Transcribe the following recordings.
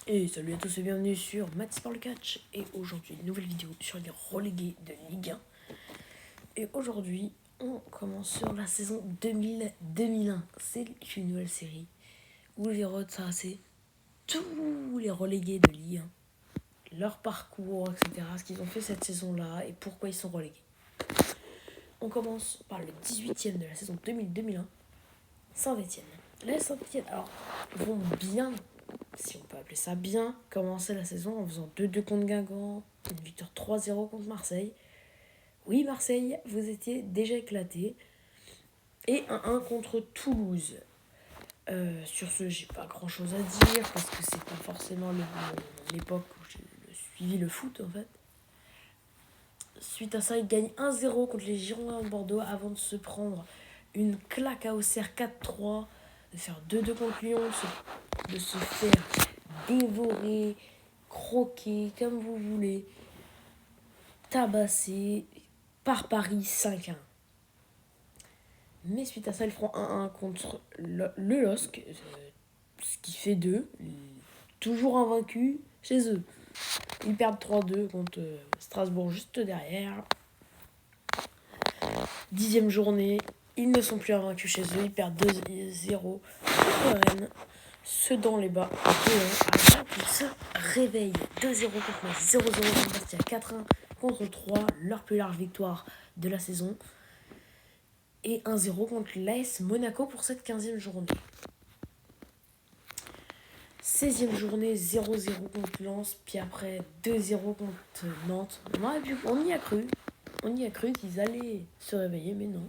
Et salut à tous et bienvenue sur Maths par le catch. Et aujourd'hui, une nouvelle vidéo sur les relégués de Ligue 1. Et aujourd'hui, on commence sur la saison 2000-2001. C'est une nouvelle série où je vais retracer tous les relégués de Ligue 1, leur parcours, etc. Ce qu'ils ont fait cette saison-là et pourquoi ils sont relégués. On commence par le 18e de la saison 2000-2001, Saint-Étienne. Les Saint-Étienne, alors, vont bien, si on peut appeler ça bien, commencer la saison en faisant 2-2 contre Guingamp, une victoire 3-0 contre Marseille. Oui, Marseille, vous étiez déjà éclaté. Et 1-1 contre Toulouse. Sur ce, j'ai pas grand chose à dire parce que c'est pas forcément l'époque où j'ai suivi le foot en fait. Suite à ça, ils gagnent 1-0 contre les Girondins de Bordeaux avant de se prendre une claque à Auxerre 4-3, de faire 2-2 contre Lyon, de se faire dévorer, croquer, comme vous voulez, tabasser par Paris 5-1. Mais suite à ça, ils feront 1-1 contre le LOSC, ce qui fait 2, toujours invaincus chez eux. Ils perdent 3-2 contre Strasbourg juste derrière. 10e journée, ils ne sont plus invaincus chez eux, ils perdent 2-0 contre Rennes. Sedan les bas 2-1 avant qu'ils se réveillent. 2-0 contre Metz, 0-0 contre Bastia, 4-1 contre 3, leur plus large victoire de la saison. Et 1-0 contre l'AS Monaco pour cette 15e journée. 16e journée, 0-0 contre Lens, puis après 2-0 contre Nantes. On y a cru. On y a cru qu'ils allaient se réveiller, mais non.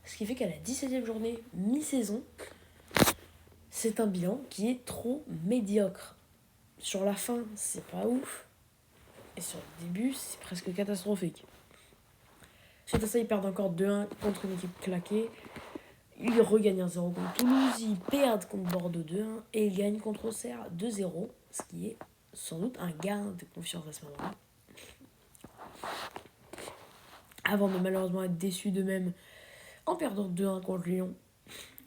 Ce qui fait qu'à la 17e journée, mi-saison, c'est un bilan qui est trop médiocre. Sur la fin, c'est pas ouf. Et sur le début, c'est presque catastrophique. Suite à ça, ils perdent encore 2-1 contre une équipe claquée. Ils regagnent 1-0 contre Toulouse. Ils perdent contre Bordeaux 2-1. Et ils gagnent contre Auxerre 2-0. Ce qui est sans doute un gain de confiance à ce moment-là. Avant de malheureusement être déçus d'eux-mêmes en perdant 2-1 contre Lyon.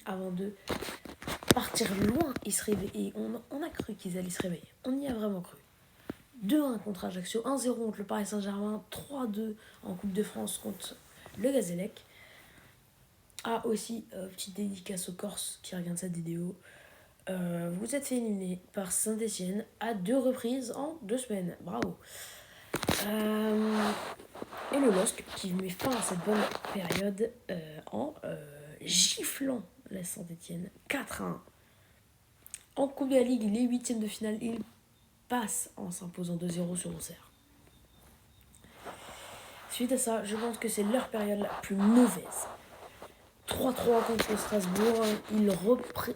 Avant de partir loin, ils se réveillent. Et on a cru qu'ils allaient se réveiller. On y a vraiment cru. 2-1 contre Ajaccio, 1-0 contre le Paris Saint-Germain, 3-2 en Coupe de France contre le Gazélec. Ah aussi, petite dédicace aux Corses qui regardent cette vidéo. Vous êtes fait éliminer par Saint-Etienne à 2 reprises en 2 semaines. Bravo. Et le LOSC qui met fin à cette bonne période en giflant la Saint-Etienne 4-1. En Coupe de la Ligue, les 8e de finale, ils passent en s'imposant 2-0 sur Auxerre. Suite à ça, je pense que c'est leur période la plus mauvaise. 3-3 contre Strasbourg,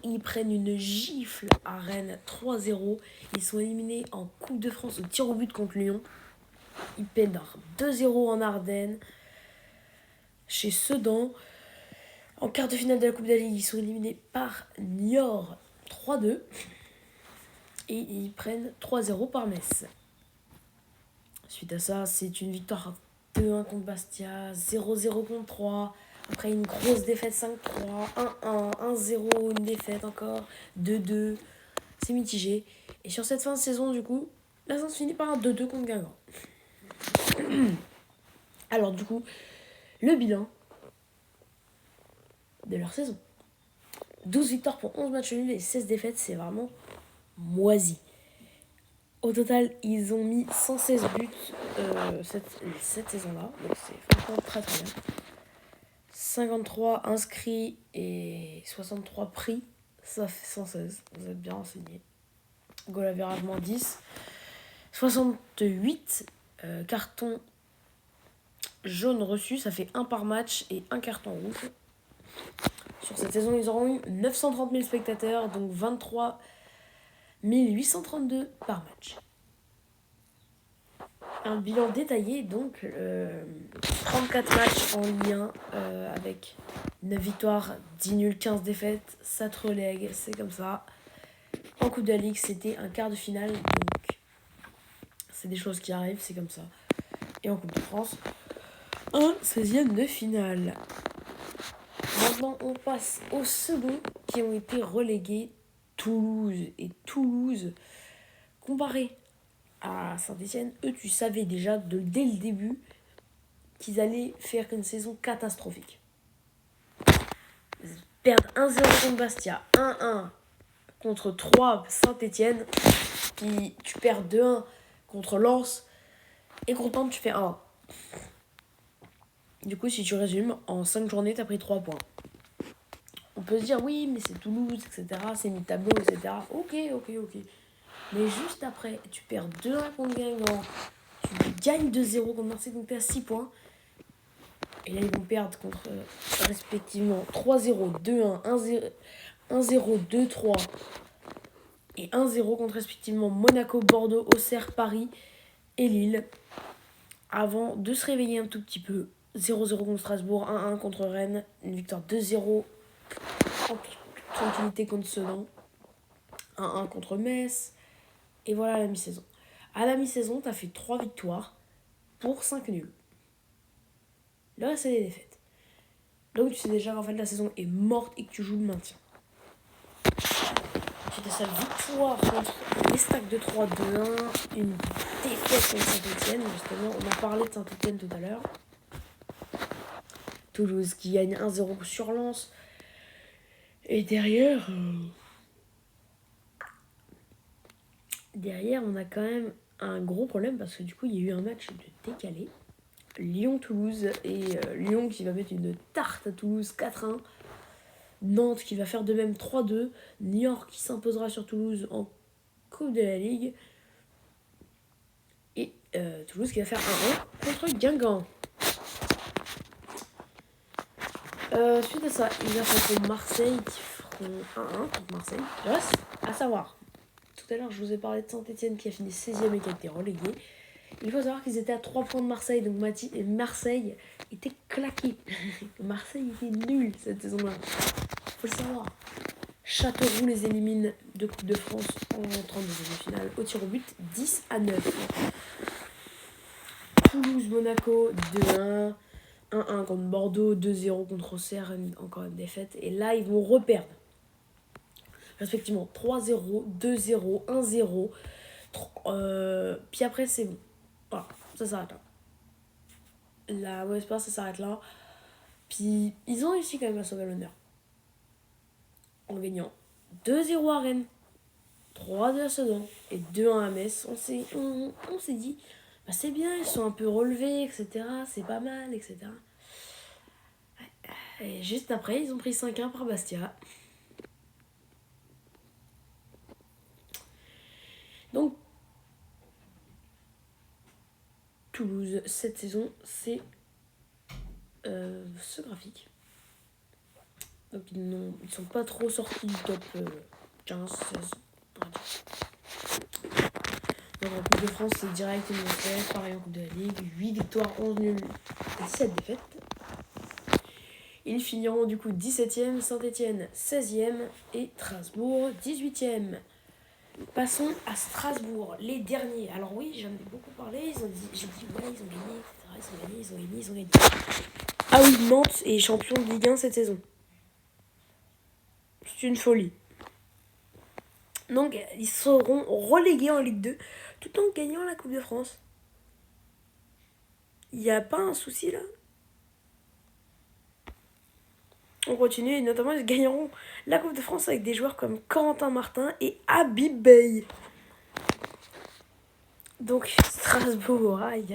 ils prennent une gifle à Rennes 3-0. Ils sont éliminés en Coupe de France au tir au but contre Lyon. Ils perdent 2-0 en Ardennes chez Sedan. En quart de finale de la Coupe de la Ligue, ils sont éliminés par Niort 3-2. Et ils prennent 3-0 par Metz. Suite à ça, c'est une victoire 2-1 contre Bastia, 0-0 contre 3. Après une grosse défaite 5-3, 1-1, 1-0, une défaite encore, 2-2. C'est mitigé. Et sur cette fin de saison, du coup, la saison se finit par un 2-2 contre Guingamp. Alors du coup, le bilan de leur saison. 12 victoires pour 11 matchs nuls et 16 défaites, c'est vraiment moisi. Au total, ils ont mis 116 buts cette saison-là. Donc c'est franchement très très bien. 53 inscrits et 63 pris. Ça fait 116. Vous êtes bien renseignés. Goal average moins 10. 68 cartons jaunes reçus. Ça fait 1 par match et 1 carton rouge. Sur cette saison, ils auront eu 930 000 spectateurs. Donc 23 832 par match. Un bilan détaillé, donc 34 matchs en Ligue 1 avec 9 victoires, 10 nuls, 15 défaites, ça te relègue, c'est comme ça. En Coupe de la Ligue, c'était un quart de finale, donc c'est des choses qui arrivent, c'est comme ça. Et en Coupe de France, un 16e de finale. Maintenant, on passe aux seconds qui ont été relégués, Toulouse. Et Toulouse, comparé à Saint-Etienne, eux, tu savais déjà dès le début qu'ils allaient faire une saison catastrophique. Ils perdent 1-0 contre Bastia, 1-1 contre 3 Saint-Etienne, puis tu perds 2-1 contre Lens, et contre Nantes, tu fais 1. Du coup, si tu résumes, en 5 journées, tu as pris 3 points. On peut se dire, oui, mais c'est Toulouse, etc., c'est mi-tableau, etc. Ok. Mais juste après, tu perds 2-1 contre Guingamp, tu gagnes 2-0 contre Marseille, donc tu es à 6 points. Et là, ils vont perdre contre, respectivement, 3-0, 2-1, 1-0, 2-3 et 1-0 contre, respectivement, Monaco, Bordeaux, Auxerre, Paris et Lille. Avant de se réveiller un tout petit peu, 0-0 contre Strasbourg, 1-1 contre Rennes, une victoire 2-0 en tranquillité contre Sedan, 1-1 contre Metz, et voilà la mi-saison. À la mi-saison, tu as fait 3 victoires pour 5 nuls. Là, c'est des défaites. Donc, tu sais déjà qu'en fait, la saison est morte et que tu joues le maintien. C'était sa victoire contre les stacks de 3-2-1, une défaite contre Saint-Etienne, justement. On en parlait de Saint-Etienne tout à l'heure. Toulouse qui gagne 1-0 sur Lens. Et derrière, on a quand même un gros problème parce que du coup, il y a eu un match de décalé. Lyon-Toulouse et Lyon qui va mettre une tarte à Toulouse 4-1. Nantes qui va faire de même 3-2. Niort qui s'imposera sur Toulouse en Coupe de la Ligue. Et Toulouse qui va faire 1-1 contre Guingamp. Suite à ça, il va affronter Marseille qui feront 1-1 contre Marseille. Il reste à savoir. Tout à l'heure, je vous ai parlé de Saint-Etienne qui a fini 16e et qui a été relégué. Il faut savoir qu'ils étaient à 3 points de Marseille, donc Marseille était claqué. Marseille était nul cette saison-là. Faut le savoir. Châteauroux les élimine de Coupe de France en rentrant dans les demi-finales au tir au but 10-9. Toulouse-Monaco 2-1. 1-1 contre Bordeaux, 2-0 contre Auxerre, encore une défaite. Et là, ils vont reperdre. Respectivement 3-0, 2-0, 1-0. Puis après, c'est bon. Voilà, ça s'arrête là. La mauvaise passe, ça s'arrête là. Puis ils ont réussi quand même à sauver l'honneur. En gagnant 2-0 à Rennes, 3-2 à Sedan et 2-1 à Metz. On s'est dit, bah c'est bien, ils sont un peu relevés, etc. C'est pas mal, etc. Et juste après, ils ont pris 5-1 par Bastia. Donc, Toulouse, cette saison, c'est ce graphique. Donc, ils sont pas trop sortis du top 15, 16. Donc, en Coupe de France, c'est direct une défaite. Pareil en Coupe de la Ligue, 8 victoires, 11 nuls et 17 défaites. Ils finiront du coup 17e, Saint-Etienne 16e et Strasbourg 18e. Passons à Strasbourg, les derniers. Alors oui, j'en ai beaucoup parlé, j'ai dit ouais, ils ont gagné, etc. Ils ont gagné. Ah oui, Nantes est champion de Ligue 1 cette saison. C'est une folie. Donc, ils seront relégués en Ligue 2 tout en gagnant la Coupe de France. Il n'y a pas un souci là? On continue et notamment ils gagneront la Coupe de France avec des joueurs comme Corentin Martin et Habib Beye. Donc Strasbourg, aïe.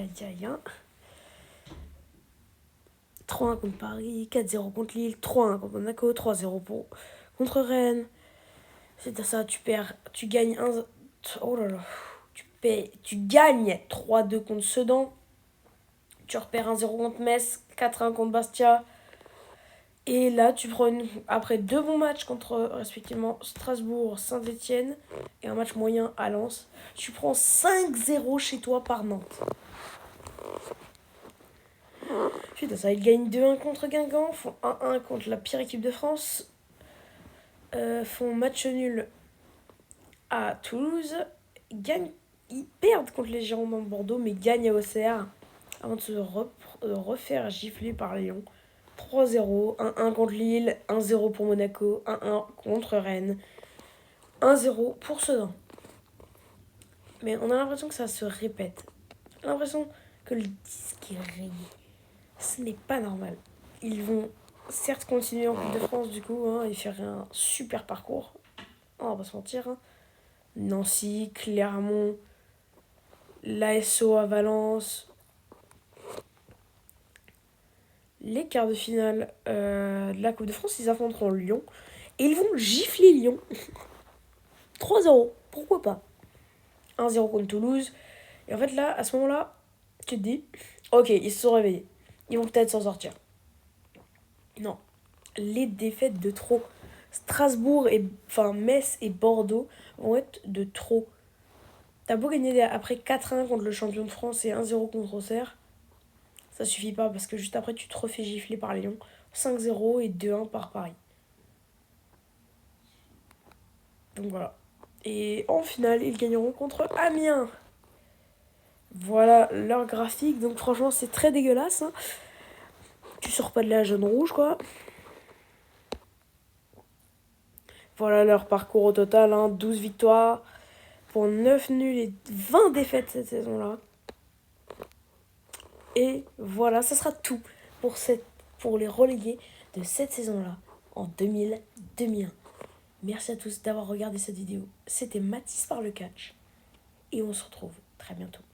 3-1 contre Paris, 4-0 contre Lille, 3-1 contre Monaco, 3-0 contre Rennes. C'est à ça, tu gagnes tu gagnes 3-2 contre Sedan. Tu repères 1-0 contre Metz, 4-1 contre Bastia. Et là, tu prends après 2 bons matchs contre respectivement Strasbourg, Saint-Etienne et un match moyen à Lens. Tu prends 5-0 chez toi par Nantes. Suite à ça, ils gagnent 2-1 contre Guingamp, font 1-1 contre la pire équipe de France, font match nul à Toulouse, ils perdent contre les Girondins de Bordeaux, mais gagnent à Auxerre avant de se refaire gifler par Lyon. 3-0, 1-1 contre Lille, 1-0 pour Monaco, 1-1 contre Rennes, 1-0 pour Sedan. Mais on a l'impression que ça se répète. On a l'impression que le disque est rayé. Ce n'est pas normal. Ils vont certes continuer en Coupe de France du coup, et faire un super parcours. On va pas se mentir. Nancy, Clermont, l'ASO à Valence. Les quarts de finale de la Coupe de France, ils affronteront Lyon. Et ils vont gifler Lyon. 3-0, pourquoi pas. 1-0 contre Toulouse. Et en fait là, à ce moment-là, tu te dis, ok, ils se sont réveillés. Ils vont peut-être s'en sortir. Non. Les défaites de trop. Strasbourg et Metz et Bordeaux vont être de trop. T'as beau gagner après 4-1 contre le champion de France et 1-0 contre Auxerre, ça suffit pas parce que juste après tu te refais gifler par Lyon. 5-0 et 2-1 par Paris. Donc voilà. Et en finale, ils gagneront contre Amiens. Voilà leur graphique. Donc franchement, c'est très dégueulasse. Tu sors pas de la jaune rouge, quoi. Voilà leur parcours au total. 12 victoires pour 9 nuls et 20 défaites cette saison-là. Et voilà, ça sera tout pour les relégués de cette saison-là en 2000-2001. Merci à tous d'avoir regardé cette vidéo. C'était Mathis par le catch. Et on se retrouve très bientôt.